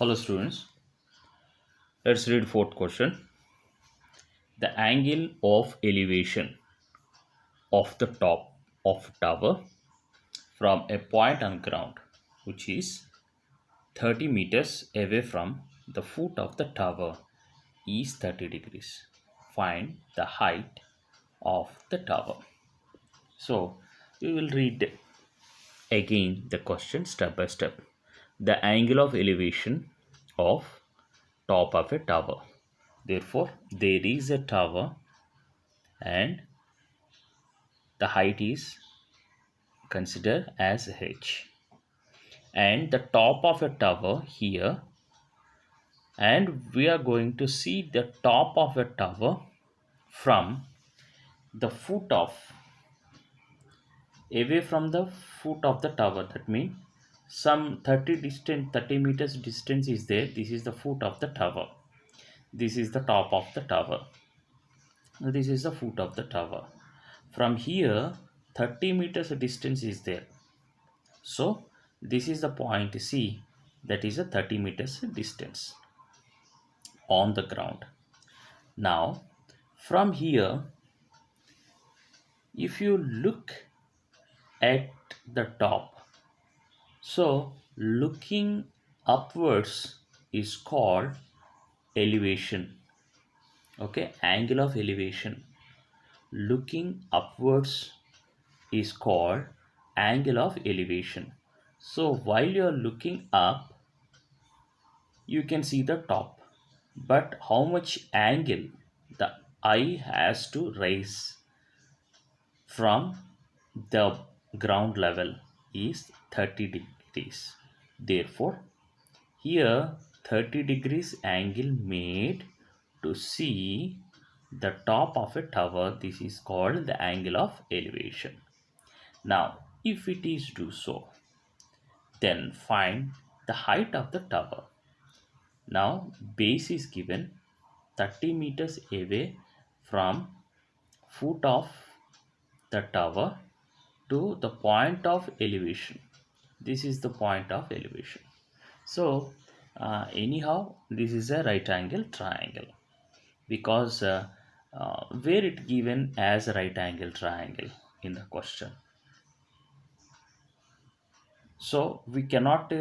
Hello students, let's read fourth question. The angle of elevation of the top of tower from a point on ground which is 30 meters away from the foot of the tower is 30 degrees. Find the height of the tower. So we will read again the question step by step. The angle of elevation of top of a tower. Therefore, there is a tower and the height is considered as h, and the top of a tower here, and we are going to see the top of a tower from the foot of away from the foot of the tower. That means some 30 meters distance is there. This is the foot of the tower, this is the top of the tower, this is the foot of the tower. From here 30 meters distance is there. So this is the point C, that is a 30 meters distance on the ground. Now from here, if you look at the top, so looking upwards is called elevation. Okay, angle of elevation. Looking upwards is called angle of elevation. So while you are looking up, you can see the top, but how much angle the eye has to raise from the ground level is 30 degrees. Therefore here 30 degrees angle made to see the top of a tower, this is called the angle of elevation. Now if it is do so, then find the height of the tower. Now base is given 30 meters away from foot of the tower to the point of elevation. This is the point of elevation. So anyhow this is a right angle triangle because where it given as a right angle triangle in the question. So we cannot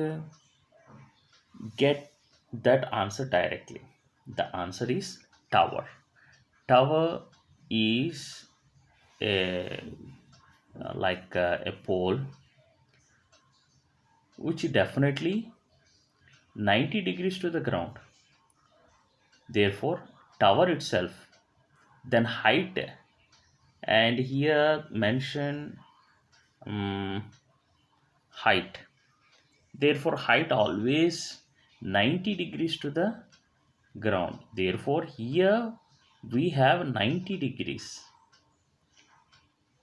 get that answer directly. The answer is tower. Tower is a a pole which definitely 90 degrees to the ground. Therefore tower itself, then height, and here mention um, height. Therefore height always 90 degrees to the ground. Therefore here we have 90 degrees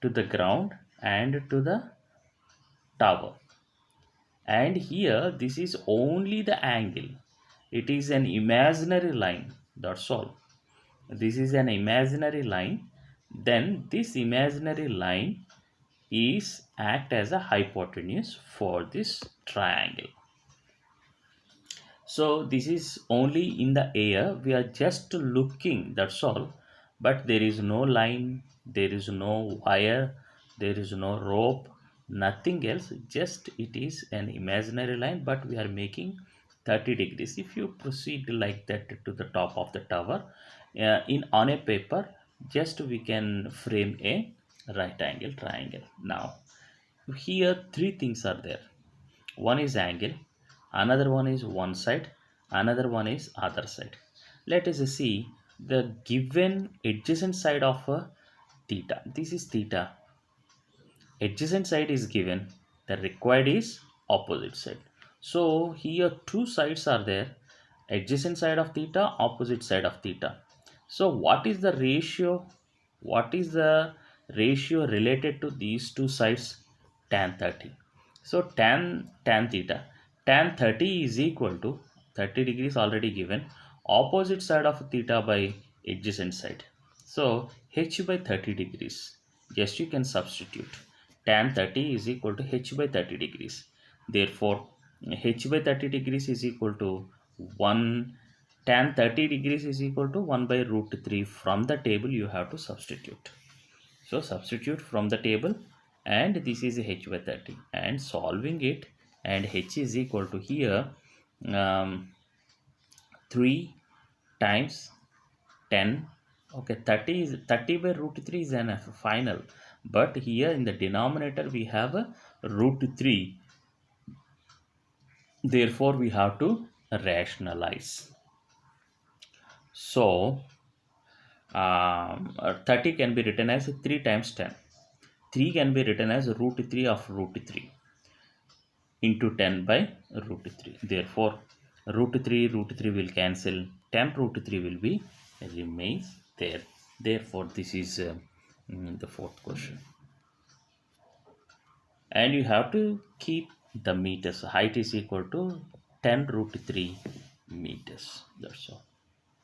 to the ground and to the tower. And here this is only the angle, it is an imaginary line, that's all. This is an imaginary line, then this imaginary line is act as a hypotenuse for this triangle. So this is only in the air, we are just looking, that's all. But there is no line, there is no wire, there is no rope, nothing else, just it is an imaginary line, but we are making 30 degrees. If you proceed like that to the top of the tower, in on a paper, just we can frame a right angle triangle. Now here three things are there. One is angle, another one is one side, another one is other side. Let us see the given adjacent side of a theta. This is theta, adjacent side is given, the required is opposite side. So here two sides are there, adjacent side of theta, opposite side of theta. So what is the ratio, what is the ratio related to these two sides? Tan 30. So tan theta, tan 30 is equal to 30 degrees already given, opposite side of theta by adjacent side. So h by 30 degrees, just you can substitute. Tan 30 is equal to h by 30 degrees. Therefore h by 30 degrees is equal to 1 tan 30 degrees is equal to 1 by root 3. From the table you have to substitute. So substitute from the table, and this is h by 30, and solving it, and h is equal to here, um, 3 times 10. Okay, 30 is 30 by root 3 is an final, but here in the denominator we have a root 3, therefore we have to rationalize. So 30 can be written as 3 times 10. 3 can be written as root 3 of root 3 into 10 by root 3. Therefore, root 3 will cancel. Temp root 3 will be remains there. Therefore, this is the fourth question. And you have to keep the meters. Height is equal to 10 root 3 meters. That's all.